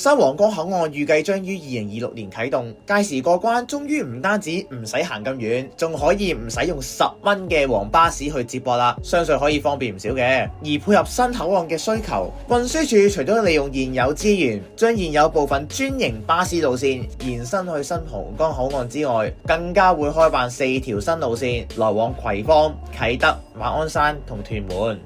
新皇崗口岸預計將於2026年啟動，屆時過關終於唔單止唔使行咁遠，仲可以唔使用10蚊嘅黃巴士去接駁啦，相信可以方便唔少嘅。而配合新口岸嘅需求，運輸署除咗利用現有資源，將現有部分專營巴士路線延伸去新皇崗口岸之外，更加會開辦4條新路線來往葵芳、啟德、馬鞍山同屯門。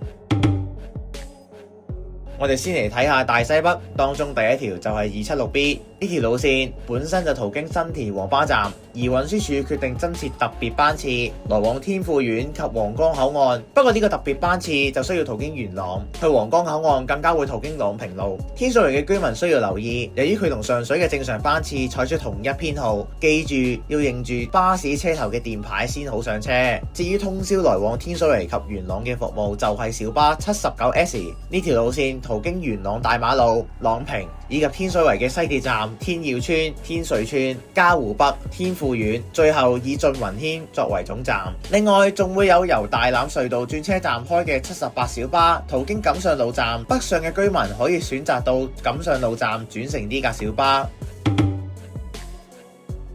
我哋先嚟睇下大西北，當中第一條就係276B， 呢條路線本身就途經新田黃巴站，而運輸署決定增設特別班次來往天富苑及皇崗口岸。不過呢個特別班次就需要途經元朗，去皇崗口岸更加會途經朗屏路。天水圍嘅居民需要留意，由於佢同上水嘅正常班次採取同一編號，記住要認住巴士車頭嘅電牌先好上車。至於通宵來往天水圍及元朗嘅服務就係小巴 79S， 呢條路線途經元朗大馬路、朗屏以及天水圍嘅西鐵站、天耀村、天瑞村、嘉湖北、天富苑，最後以俊雲軒作為總站。另外仲會有由大欖隧道轉車站開嘅78小巴途經錦上路站，北上嘅居民可以選擇到錦上路站轉乘呢架小巴。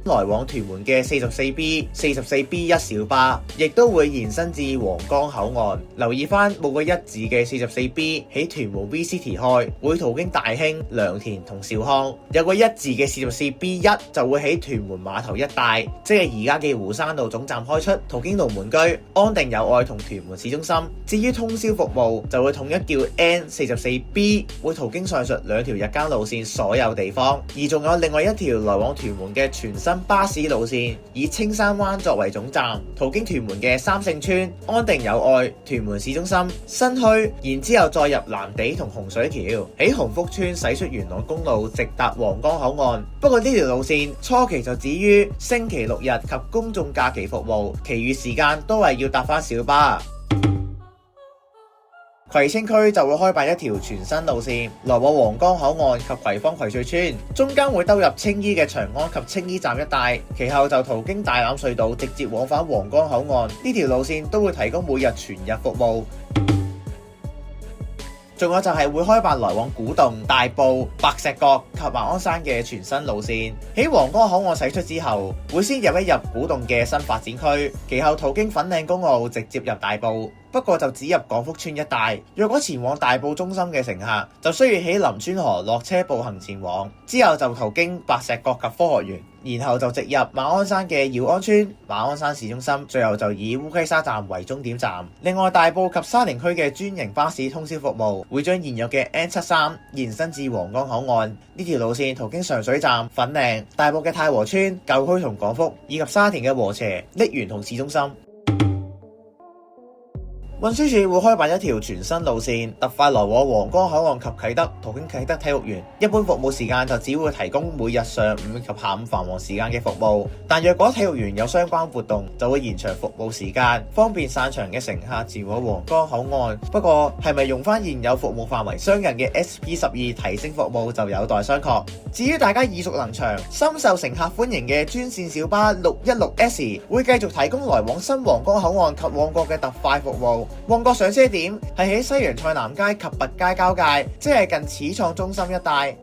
來往屯門嘅 44B、44B1 小巴，亦都會延伸至皇崗口岸。留意翻冇個一字嘅 44B 喺屯門 V City 開，會途經大興、良田同兆康；有個一字嘅 44B1 就會喺屯門碼頭一帶，即係而家嘅湖山道總站開出，途經龍門居、安定友愛同屯門市中心。至於通宵服務，就會統一叫 N44B， 會途經上述2條日間路線所有地方。而仲有另外一條來往屯門嘅全新巴士路線，以青山灣作為總站，途經屯門嘅三聖村、安定友愛、屯門市中心、新墟，然之後再入藍地同洪水橋，喺鴻福村駛出元朗公路，直達皇崗口岸。不過呢條路線初期就止於星期6日及公眾假期服務，其餘時間都係要搭返小巴。葵青區就會開辦一條全新路線，來往皇崗口岸及葵芳葵翠村，中間會兜入青衣嘅長安及青衣站一帶，其後就途經大欖隧道直接往返皇崗口岸。呢條路線都會提供每日全日服務。仲有就係會開辦來往古洞、大埔、白石角及馬鞍山嘅全新路線。喺皇崗口岸駛出之後，會先入一入古洞嘅新發展區，其後途經粉嶺公路直接入大埔。不過就只入廣福村一帶。若果前往大埔中心嘅乘客，就需要喺林村河落車步行前往，之後就途經白石角及科學園，然後就直入馬鞍山嘅耀安村、馬鞍山市中心，最後就以烏溪沙站為終點站。另外，大埔及沙田區嘅專營巴士通宵服務會將現有嘅 N73延伸至皇崗口岸。呢條路線途經上水站、粉嶺、大埔嘅太和村、舊區同廣福，以及沙田嘅禾輋、瀝源同市中心。運輸署會開辦一條全新路線，特快來往皇崗口岸及啟德，途經啟德體育園。一般服務時間就只會提供每日上午及下午繁忙時間嘅服務，但若果體育園有相關活動，就會延長服務時間，方便散場嘅乘客前往皇崗口岸。不過係咪用翻現有服務範圍相近嘅 SP12 提升服務就有待商榷。至於大家耳熟能詳、深受乘客歡迎嘅專線小巴 616S 會繼續提供來往新皇崗口岸及旺角嘅特快服務。旺角上車點係喺西洋菜南街及拔街交界，即係近始創中心一帶。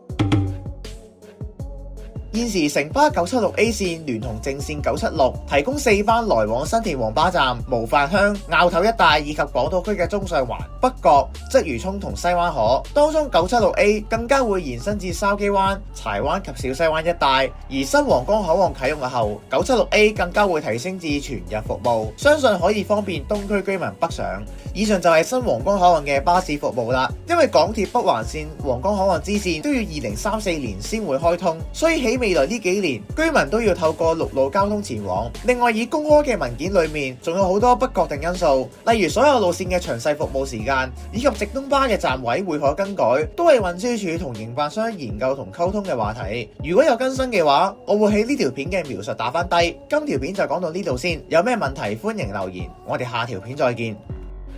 現時城巴 976A 線聯同正線976提供4班來往新田黃巴站、模範鄉、坳頭一帶以及港島區嘅中上環、北角、鰂魚涌同西灣河。當中 976A 更加會延伸至筲箕灣、柴灣及小西灣一帶。而新皇崗口岸啟用後，976A 更加會提升至全日服務，相信可以方便東區居民北上。以上就係新皇崗口岸嘅巴士服務啦。因為港鐵北環線皇崗口岸支線都要2034年先會開通，所以喺未來呢幾年，居民都要透過陸路交通前往。另外，以公開嘅文件裏面，仲有好多不確定因素，例如所有路線嘅詳細服務時間，以及直通巴嘅站位會可更改，都係運輸署同營辦商研究同溝通嘅話題。如果有更新嘅話，我會喺呢條片嘅描述打返低。今條片就講到呢度先，有咩問題歡迎留言，我哋下條片再見。